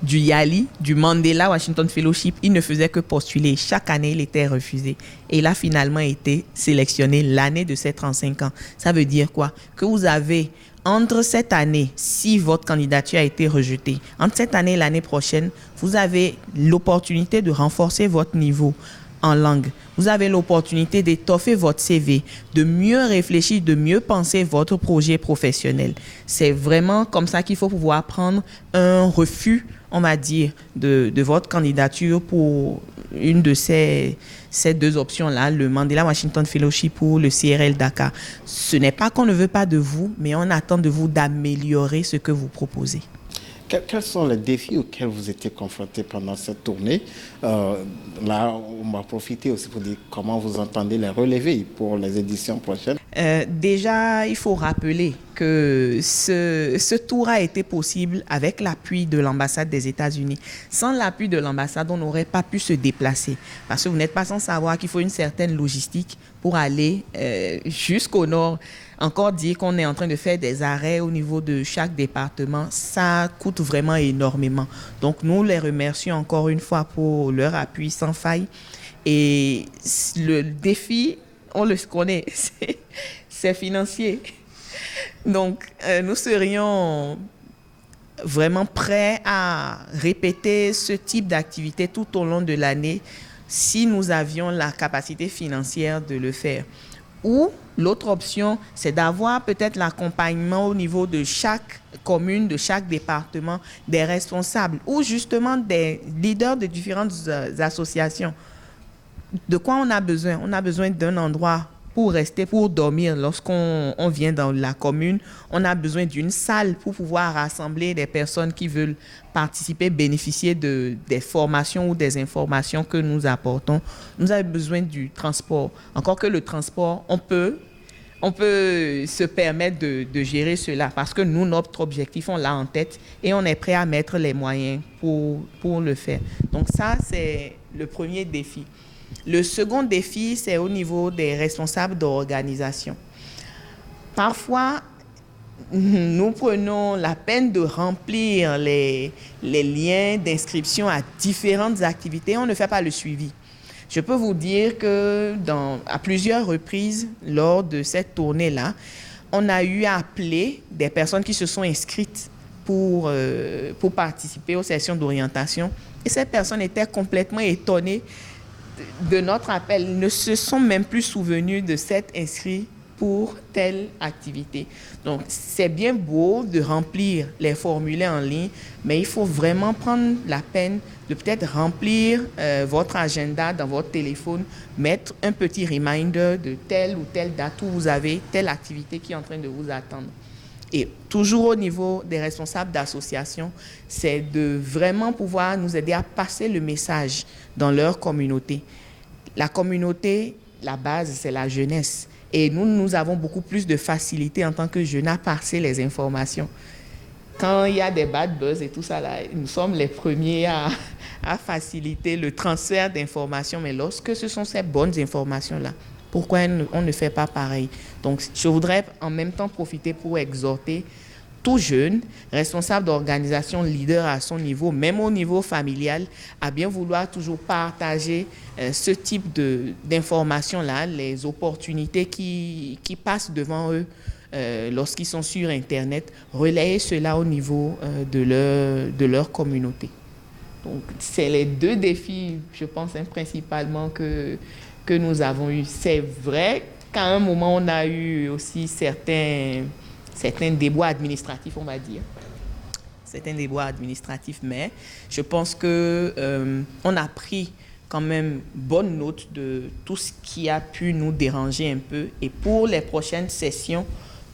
du YALI, du Mandela Washington Fellowship, il ne faisait que postuler. Chaque année, il était refusé. Et il a finalement été sélectionné l'année de ses 35 ans. Ça veut dire quoi? Que vous avez, entre cette année, si votre candidature a été rejetée, entre cette année et l'année prochaine, vous avez l'opportunité de renforcer votre niveau en langue. Vous avez l'opportunité d'étoffer votre CV, de mieux réfléchir, de mieux penser votre projet professionnel. C'est vraiment comme ça qu'il faut pouvoir prendre un refus, on va dire, de votre candidature pour une de ces deux options-là, le Mandela Washington Fellowship ou le CRL Dakar. Ce n'est pas qu'on ne veut pas de vous, mais on attend de vous d'améliorer ce que vous proposez. Quels sont les défis auxquels vous étiez confrontés pendant cette tournée? Là, on va profiter aussi pour dire comment vous entendez les relever pour les éditions prochaines. Déjà, il faut rappeler que ce tour a été possible avec l'appui de l'ambassade des États-Unis. Sans l'appui de l'ambassade, on n'aurait pas pu se déplacer. Parce que vous n'êtes pas sans savoir qu'il faut une certaine logistique pour aller jusqu'au nord. Encore dire qu'on est en train de faire des arrêts au niveau de chaque département, ça coûte vraiment énormément. Donc, nous les remercions encore une fois pour leur appui sans faille. Et le défi, on le connaît, c'est financier. Donc, nous serions vraiment prêts à répéter ce type d'activité tout au long de l'année si nous avions la capacité financière de le faire. Ou l'autre option, c'est d'avoir peut-être l'accompagnement au niveau de chaque commune, de chaque département, des responsables ou justement des leaders de différentes associations. De quoi on a besoin? On a besoin d'un endroit pour rester, pour dormir lorsqu'on vient dans la commune. On a besoin d'une salle pour pouvoir rassembler des personnes qui veulent participer, bénéficier des formations ou des informations que nous apportons. Nous avons besoin du transport. Encore que le transport, on peut se permettre de gérer cela parce que nous, notre objectif, on l'a en tête et on est prêt à mettre les moyens pour le faire. Donc ça, c'est le premier défi. Le second défi, c'est au niveau des responsables d'organisation. Parfois, nous prenons la peine de remplir les liens d'inscription à différentes activités. On ne fait pas le suivi. Je peux vous dire que à plusieurs reprises, lors de cette tournée-là, on a eu à appeler des personnes qui se sont inscrites pour participer aux sessions d'orientation. Et ces personnes étaient complètement étonnées de notre appel. Ils ne se sont même plus souvenus de s'être inscrits pour telle activité. Donc, c'est bien beau de remplir les formulaires en ligne, mais il faut vraiment prendre la peine de peut-être remplir votre agenda dans votre téléphone, mettre un petit reminder de telle ou telle date où vous avez telle activité qui est en train de vous attendre. Et toujours au niveau des responsables d'associations, c'est de vraiment pouvoir nous aider à passer le message dans leur communauté. La communauté, la base, c'est la jeunesse. Et nous avons beaucoup plus de facilité en tant que jeunes à passer les informations. Quand il y a des bad buzz et tout ça, là, nous sommes les premiers à faciliter le transfert d'informations. Mais lorsque ce sont ces bonnes informations-là, pourquoi on ne fait pas pareil? Donc, je voudrais en même temps profiter pour exhorter tout jeune, responsable d'organisation, leader à son niveau, même au niveau familial, à bien vouloir toujours partager ce type d'informations-là, les opportunités qui passent devant eux lorsqu'ils sont sur Internet, relayer cela au niveau de leur communauté. Donc, c'est les deux défis, je pense, principalement que nous avons eu. C'est vrai qu'à un moment, on a eu aussi certains débois administratifs, on va dire. Certains débois administratifs, mais je pense qu'on a pris quand même bonne note de tout ce qui a pu nous déranger un peu. Et pour les prochaines sessions,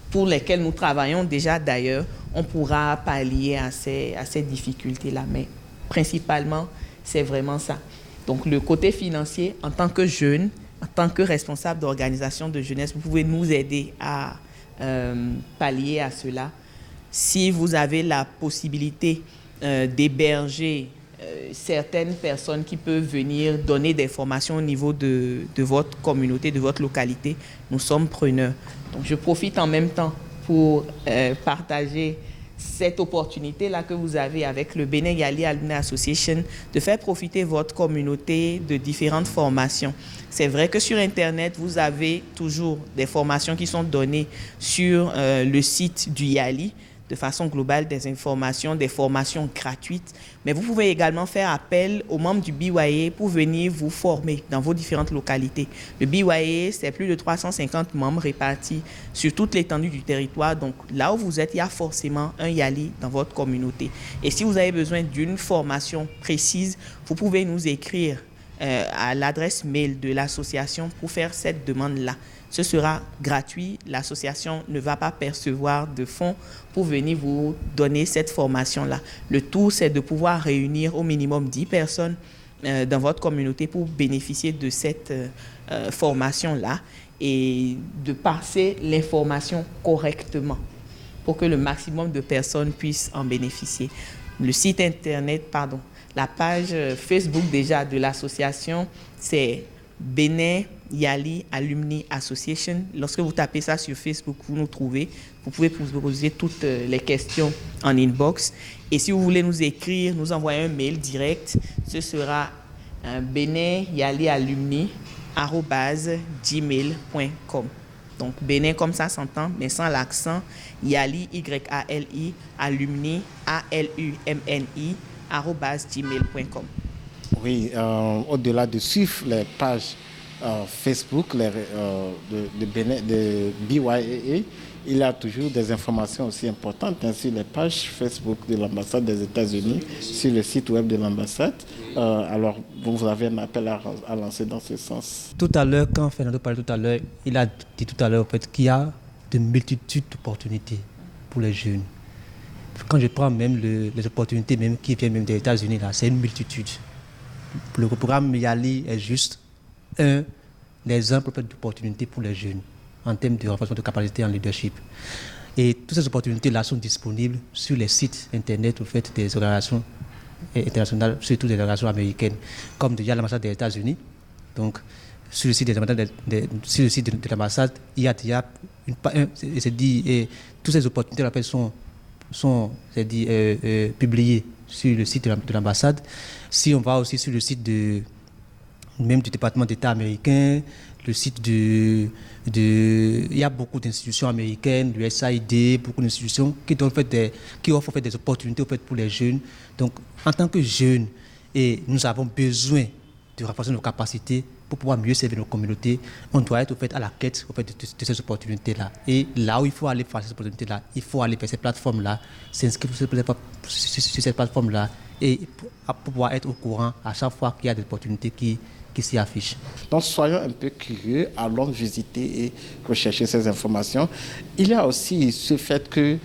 pour lesquelles nous travaillons déjà d'ailleurs, on pourra pallier à ces difficultés-là. Mais principalement, c'est vraiment ça. Donc, le côté financier, en tant que jeune, en tant que responsable d'organisation de jeunesse, vous pouvez nous aider à pallier à cela. Si vous avez la possibilité d'héberger certaines personnes qui peuvent venir donner des formations au niveau de votre communauté, de votre localité, nous sommes preneurs. Donc, je profite en même temps pour partager cette opportunité-là que vous avez avec le Benin Yali Alumni Association de faire profiter votre communauté de différentes formations. C'est vrai que sur Internet, vous avez toujours des formations qui sont données sur le site du Yali, de façon globale, des informations, des formations gratuites. Mais vous pouvez également faire appel aux membres du BYA pour venir vous former dans vos différentes localités. Le BYA, c'est plus de 350 membres répartis sur toute l'étendue du territoire. Donc, là où vous êtes, il y a forcément un Yali dans votre communauté. Et si vous avez besoin d'une formation précise, vous pouvez nous écrire à l'adresse mail de l'association pour faire cette demande-là. Ce sera gratuit. L'association ne va pas percevoir de fonds pour venir vous donner cette formation-là. Le tout, c'est de pouvoir réunir au minimum 10 personnes dans votre communauté pour bénéficier de cette formation-là et de passer l'information correctement pour que le maximum de personnes puissent en bénéficier. Le site Internet, la page Facebook déjà de l'association, c'est Benin Yali Alumni Association. Lorsque vous tapez ça sur Facebook, vous nous trouvez. Vous pouvez vous poser toutes les questions en inbox. Et si vous voulez nous écrire, nous envoyer un mail direct, ce sera benin-yali-alumni@gmail.com. Donc Benin comme ça s'entend, mais sans l'accent. Yali, Y-A-L-I, alumni, A-L-U-M-N-I, @gmail.com. Oui, au-delà de suivre les pages Facebook de BYAA, il y a toujours des informations aussi importantes sur les pages Facebook de l'ambassade des États-Unis, sur le site web de l'ambassade. Alors, vous avez un appel à lancer dans ce sens. Tout à l'heure, quand Fernando parlait tout à l'heure, il a dit tout à l'heure en fait, qu'il y a de multitudes d'opportunités pour les jeunes. Quand je prends même les opportunités même qui viennent même des États-Unis, là, c'est une multitude. Le programme Yali est juste un exemple d'opportunités pour les jeunes en termes de renforcement de capacité en leadership. Et toutes ces opportunités-là sont disponibles sur les sites Internet des organisations internationales, surtout des organisations américaines, comme déjà l'ambassade des États-Unis. Donc, sur le site de l'ambassade, il y a déjà toutes ces opportunités-là sont publiées sur le site de l'ambassade. Si on va aussi sur le site même du département d'État américain, le site il y a beaucoup d'institutions américaines, du SAID, beaucoup d'institutions qui offrent en fait, des opportunités en fait, pour les jeunes. Donc, en tant que jeunes, et nous avons besoin de renforcer nos capacités pour pouvoir mieux servir nos communautés. On doit être en fait, à la quête en fait, de ces opportunités-là. Et là où il faut aller faire ces opportunités-là, il faut aller vers ces plateformes-là, s'inscrire sur ces plateformes-là et pour pouvoir être au courant à chaque fois qu'il y a des opportunités qui s'y affichent. Donc soyons un peu curieux, allons visiter et rechercher ces informations. Il y a aussi ce fait que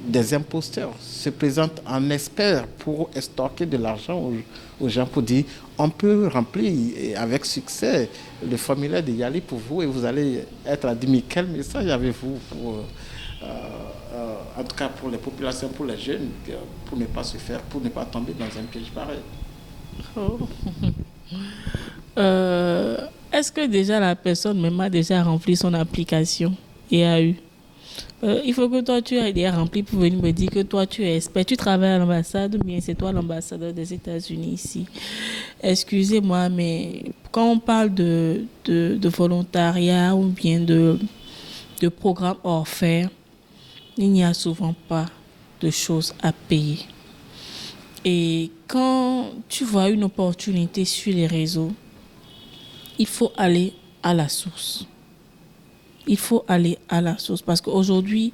des imposteurs se présentent en experts pour extorquer de l'argent aux gens pour dire on peut remplir avec succès le formulaire de Yali pour vous et vous allez être à 10 000. Quel message avez-vous pour, en tout cas pour les populations, pour les jeunes, pour ne pas se faire, pour ne pas tomber dans un piège pareil? Est-ce que déjà la personne même a déjà rempli son application et a eu? Il faut que toi, tu aies déjà rempli pour venir me dire que toi, tu es expert. Tu travailles à l'ambassade ou bien c'est toi l'ambassadeur des États-Unis ici. Excusez-moi, mais quand on parle de volontariat ou bien de programme offert, il n'y a souvent pas de choses à payer. Et quand tu vois une opportunité sur les réseaux, il faut aller à la source. Il faut aller à la source parce qu'aujourd'hui,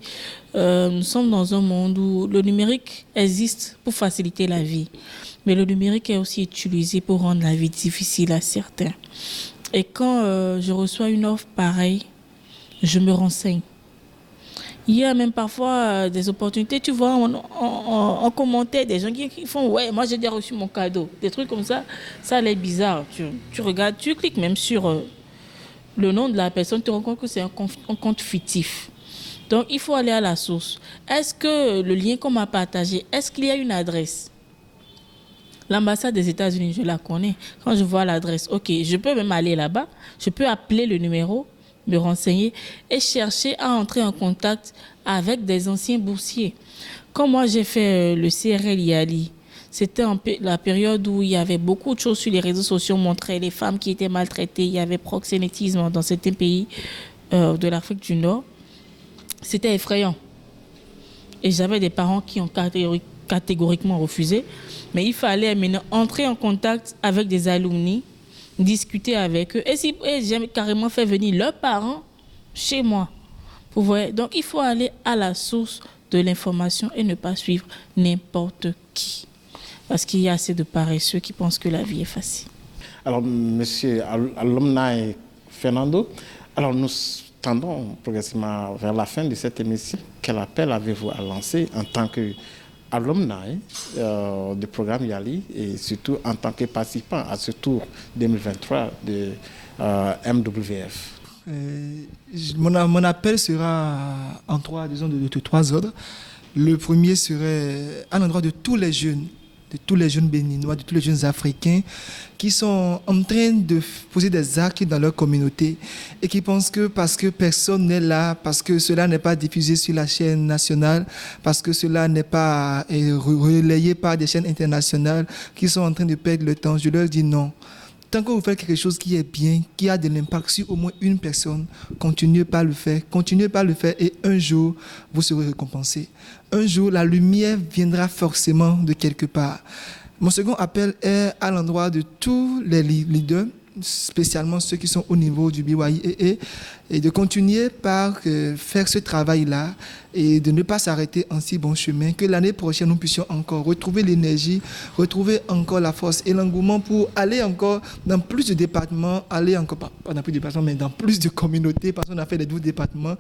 nous sommes dans un monde où le numérique existe pour faciliter la vie. Mais le numérique est aussi utilisé pour rendre la vie difficile à certains. Et quand je reçois une offre pareille, je me renseigne. Il y a même parfois des opportunités, tu vois, en commentaire, des gens qui font « Ouais, moi j'ai déjà reçu mon cadeau ». Des trucs comme ça, ça a l'air bizarre. Tu regardes, tu cliques même sur le nom de la personne, tu te rends compte que c'est un compte fictif. Donc, il faut aller à la source. Est-ce que le lien qu'on m'a partagé, est-ce qu'il y a une adresse? L'ambassade des États-Unis, je la connais. Quand je vois l'adresse, ok, je peux même aller là-bas, je peux appeler le numéro, me renseigner et chercher à entrer en contact avec des anciens boursiers. Quand moi j'ai fait le CRL Yali, c'était la période où il y avait beaucoup de choses sur les réseaux sociaux, montraient les femmes qui étaient maltraitées, il y avait proxénétisme dans certains pays de l'Afrique du Nord. C'était effrayant. Et j'avais des parents qui ont catégoriquement refusé. Mais il fallait maintenant entrer en contact avec des alumni, discuter avec eux. Et j'ai carrément fait venir leurs parents chez moi. Vous voyez? Donc il faut aller à la source de l'information et ne pas suivre n'importe qui. Parce qu'il y a assez de paresseux qui pensent que la vie est facile. Alors, monsieur Alumni Fernando, alors nous tendons progressivement vers la fin de cette émission. Quel appel avez-vous à lancer en tant qu'alumni du programme Yali et surtout en tant que participant à ce tour 2023 de MWF? Mon appel sera en trois ordres. Le premier serait à l'endroit de tous les jeunes béninois, de tous les jeunes africains qui sont en train de poser des actes dans leur communauté et qui pensent que parce que personne n'est là, parce que cela n'est pas diffusé sur la chaîne nationale, parce que cela n'est pas relayé par des chaînes internationales, qui sont en train de perdre le temps. Je leur dis non. Tant que vous faites quelque chose qui est bien, qui a de l'impact sur au moins une personne, continuez pas à le faire et un jour, vous serez récompensé. Un jour, la lumière viendra forcément de quelque part. Mon second appel est à l'endroit de tous les leaders, spécialement ceux qui sont au niveau du BYEE, et de continuer par faire ce travail-là et de ne pas s'arrêter en si bon chemin, que l'année prochaine nous puissions encore retrouver l'énergie, retrouver encore la force et l'engouement pour aller encore dans plus de départements, aller encore, pas dans plus de départements, mais dans plus de communautés, parce qu'on a fait les 12 départements,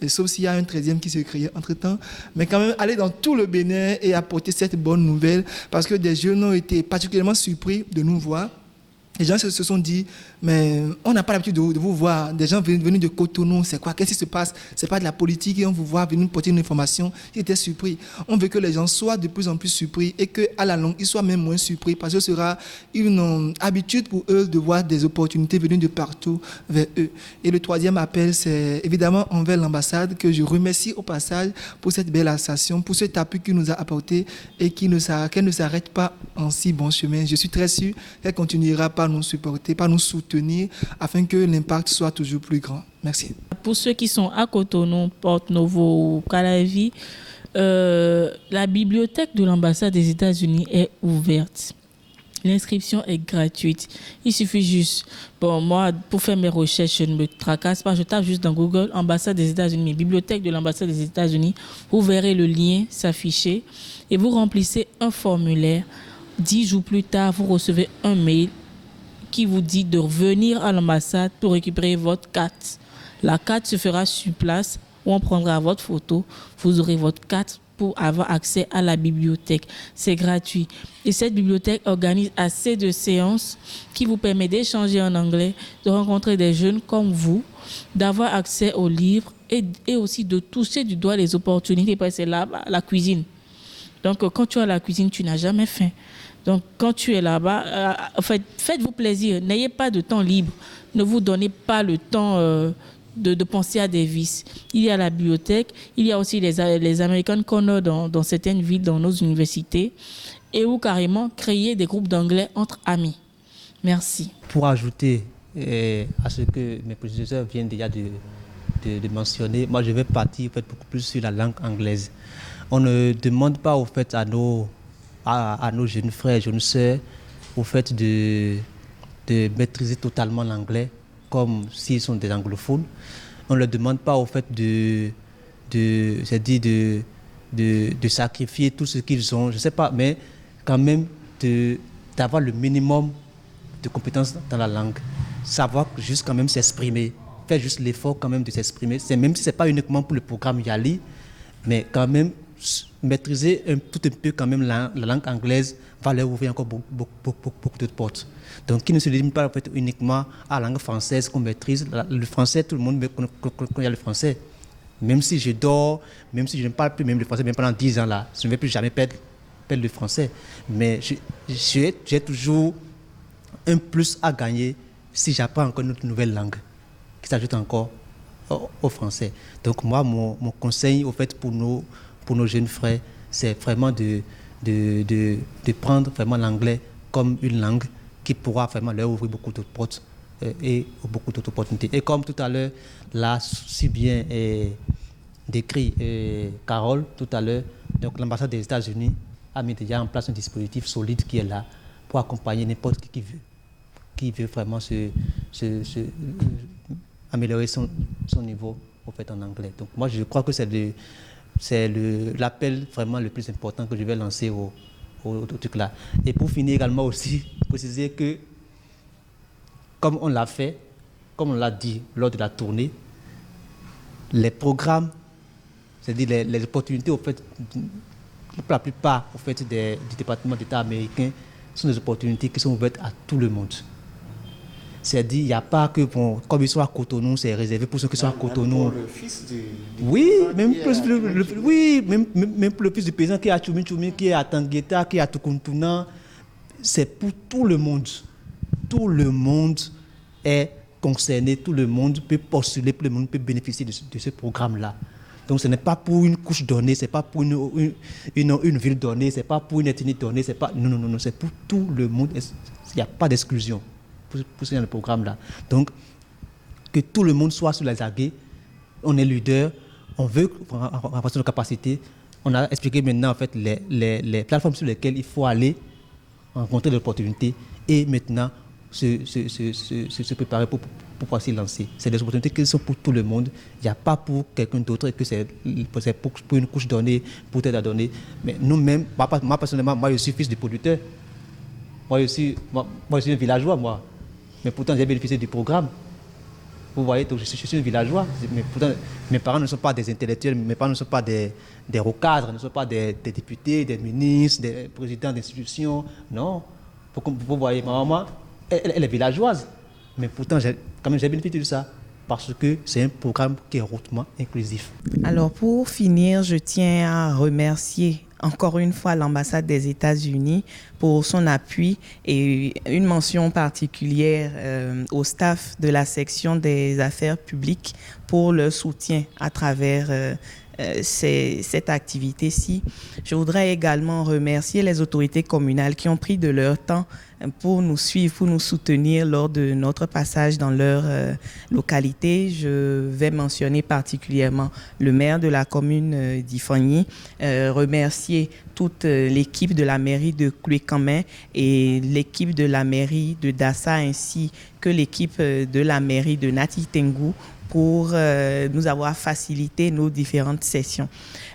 et sauf s'il y a un 13e qui s'est créé entre-temps, mais quand même aller dans tout le Bénin et apporter cette bonne nouvelle, parce que des jeunes ont été particulièrement surpris de nous voir. Les gens se sont dit, mais on n'a pas l'habitude de vous voir. Des gens venus de Cotonou, c'est quoi? Qu'est-ce qui se passe? C'est pas de la politique et on vous voit venir porter une information. Ils étaient surpris. On veut que les gens soient de plus en plus surpris et qu'à la longue, ils soient même moins surpris parce que ce sera une habitude pour eux de voir des opportunités venues de partout vers eux. Et le troisième appel, c'est évidemment envers l'ambassade que je remercie au passage pour cette belle association, pour cet appui qu'il nous a apporté et qu'elle ne s'arrête pas en si bon chemin. Je suis très sûr qu'elle continuera par nous supporter, par nous soutenir, afin que l'impact soit toujours plus grand. Merci. Pour ceux qui sont à Cotonou, Porto-Novo ou Calavi, la bibliothèque de l'ambassade des États-Unis est ouverte. L'inscription est gratuite. Il suffit juste, moi, pour faire mes recherches, je ne me tracasse pas. Je tape juste dans Google, ambassade des États-Unis, bibliothèque de l'ambassade des États-Unis. Vous verrez le lien s'afficher et vous remplissez un formulaire. 10 jours plus tard, vous recevez un mail qui vous dit de revenir à l'ambassade pour récupérer votre carte. La carte se fera sur place où on prendra votre photo. Vous aurez votre carte pour avoir accès à la bibliothèque. C'est gratuit. Et cette bibliothèque organise assez de séances qui vous permet d'échanger en anglais, de rencontrer des jeunes comme vous, d'avoir accès aux livres et aussi de toucher du doigt les opportunités parce que c'est là-bas, la cuisine. Donc, quand tu es à la cuisine, tu n'as jamais faim. Donc, quand tu es là-bas, faites-vous plaisir. N'ayez pas de temps libre. Ne vous donnez pas le temps de penser à des vices. Il y a la bibliothèque, il y a aussi les American Corner dans certaines villes, dans nos universités, et où carrément créer des groupes d'anglais entre amis. Merci. Pour ajouter à ce que mes prédécesseurs viennent déjà de mentionner, moi je vais partir beaucoup plus sur la langue anglaise. On ne demande pas au fait à nos jeunes frères et jeunes sœurs au fait de maîtriser totalement l'anglais comme s'ils sont des anglophones. On ne leur demande pas au fait de sacrifier tout ce qu'ils ont, je ne sais pas, mais quand même d'avoir le minimum de compétences dans la langue. Savoir juste quand même s'exprimer, faire juste l'effort quand même de s'exprimer. Même si ce n'est pas uniquement pour le programme YALI, mais quand même maîtriser tout un peu quand même la langue anglaise va leur ouvrir encore beaucoup de portes. Donc, qui ne se limite pas en fait, uniquement à la langue française qu'on maîtrise. Le français, tout le monde connaît le français. Même si je dors, même si je ne parle plus même le français, même pendant 10 ans, là, je ne vais plus jamais perdre le français. Mais j'ai toujours un plus à gagner si j'apprends encore une nouvelle langue qui s'ajoute encore au français. Donc, moi, mon conseil, au fait, pour nos jeunes frères, c'est vraiment de prendre vraiment l'anglais comme une langue qui pourra vraiment leur ouvrir beaucoup de portes et beaucoup d'autres opportunités. Et comme tout à l'heure, l'a si bien décrit Carole tout à l'heure, donc l'ambassade des États-Unis a mis déjà en place un dispositif solide qui est là pour accompagner n'importe qui veut vraiment améliorer son niveau au fait, en anglais. Donc moi, je crois que c'est l'appel vraiment le plus important que je vais lancer au truc là. Et pour finir également aussi, préciser que comme on l'a fait, comme on l'a dit lors de la tournée, les programmes, c'est-à-dire les opportunités au fait, pour la plupart au fait, du département d'État américain sont des opportunités qui sont ouvertes à tout le monde. C'est-à-dire, il n'y a pas que, comme ils sont à Cotonou, c'est réservé pour ceux qui sont à Cotonou. Pour le fils du même pour le fils du paysan qui est à Tchoumi, qui est à Tangueta, qui est à Tukuntuna, c'est pour tout le monde. Tout le monde est concerné, tout le monde peut postuler, tout le monde peut bénéficier de ce programme-là. Donc ce n'est pas pour une couche donnée, ce n'est pas pour une ville donnée, ce n'est pas pour une ethnie donnée, c'est pas, non, c'est pour tout le monde. Il n'y a pas d'exclusion pour ce programme-là. Donc, que tout le monde soit sur les aguets, on est leader, on veut renforcer nos capacités. On a expliqué maintenant en fait, les plateformes sur lesquelles il faut aller rencontrer des opportunités et maintenant se préparer pour pouvoir s'y lancer. C'est des opportunités qui sont pour tout le monde. Il n'y a pas pour quelqu'un d'autre et que c'est pour une couche donnée, pour t'aider à donner. Mais nous-mêmes, moi personnellement, moi je suis fils de producteur. Moi je suis un villageois, moi. Mais pourtant, j'ai bénéficié du programme. Vous voyez, donc je suis un villageois. Mais pourtant, mes parents ne sont pas des intellectuels, mes parents ne sont pas des recadres, ne sont pas des députés, des ministres, des présidents d'institutions. Non. Vous voyez, ma maman, elle est villageoise. Mais pourtant, j'ai bénéficié de ça. Parce que c'est un programme qui est hautement inclusif. Alors, pour finir, je tiens à remercier encore une fois l'ambassade des États-Unis pour son appui et une mention particulière au staff de la section des affaires publiques pour leur soutien à travers cette activité-ci. Je voudrais également remercier les autorités communales qui ont pris de leur temps pour nous suivre, pour nous soutenir lors de notre passage dans leur localité. Je vais mentionner particulièrement le maire de la commune d'Ifani, remercier toute l'équipe de la mairie de Klouékamé et l'équipe de la mairie de Dassa ainsi que l'équipe de la mairie de Nati Tengou pour nous avoir facilité nos différentes sessions.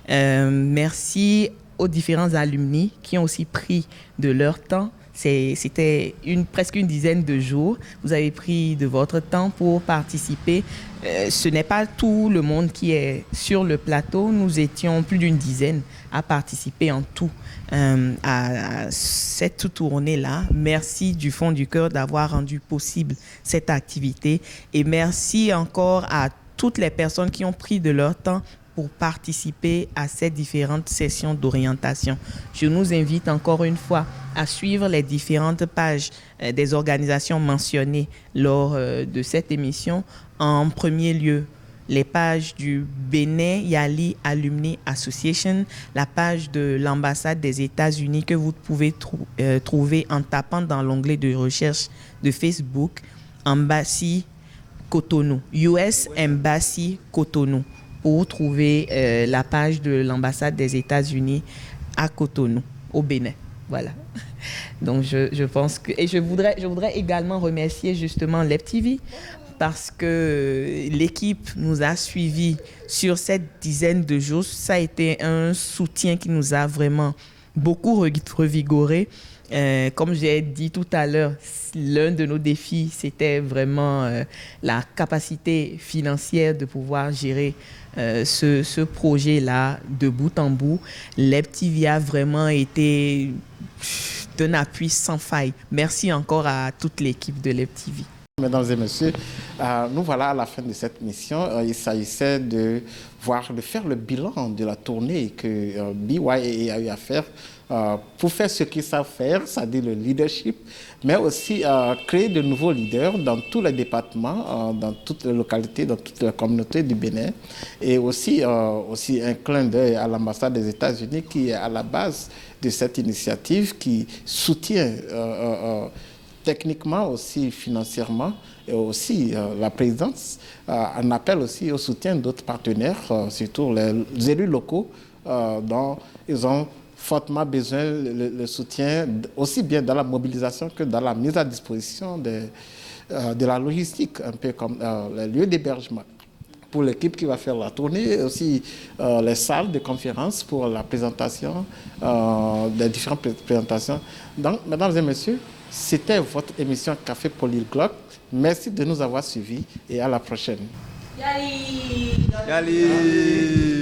Merci aux différents alumni qui ont aussi pris de leur temps. C'était presque une dizaine de jours. Vous avez pris de votre temps pour participer. Ce n'est pas tout le monde qui est sur le plateau. Nous étions plus d'une dizaine à participer en tout à cette tournée-là. Merci du fond du cœur d'avoir rendu possible cette activité. Et merci encore à toutes les personnes qui ont pris de leur temps pour participer à ces différentes sessions d'orientation. Je nous invite encore une fois à suivre les différentes pages des organisations mentionnées lors de cette émission. En premier lieu, les pages du Benin Yali Alumni Association, la page de l'ambassade des États-Unis que vous pouvez trouver en tapant dans l'onglet de recherche de Facebook, Embassy Cotonou, US Embassy Cotonou, pour trouver la page de l'ambassade des États-Unis à Cotonou, au Bénin. Voilà. Donc, je pense que... Et je voudrais également remercier justement LEPTV parce que l'équipe nous a suivis sur cette dizaine de jours. Ça a été un soutien qui nous a vraiment beaucoup revigoré. Comme j'ai dit tout à l'heure, l'un de nos défis, c'était vraiment la capacité financière de pouvoir gérer ce projet-là de bout en bout. LEPTV a vraiment été d'un appui sans faille. Merci encore à toute l'équipe de LEPTV. Mesdames et messieurs, nous voilà à la fin de cette mission. Il s'agissait de faire le bilan de la tournée que BYA a eu à faire pour faire ce qu'ils savent faire, c'est-à-dire le leadership, mais aussi créer de nouveaux leaders dans tous les départements, dans toutes les localités, dans toutes les communautés du Bénin, et aussi un clin d'œil à l'ambassade des États-Unis qui est à la base de cette initiative, qui soutient techniquement aussi financièrement, et aussi la présidence en appelle aussi au soutien d'autres partenaires, surtout les élus locaux, dont ils ont fortement besoin le soutien, aussi bien dans la mobilisation que dans la mise à disposition de la logistique, un peu comme les lieux d'hébergement pour l'équipe qui va faire la tournée, et aussi les salles de conférence pour la présentation, des différentes présentations. Donc, mesdames et messieurs, c'était votre émission Café Polyglotte. Merci de nous avoir suivis et à la prochaine. Yali! Yali!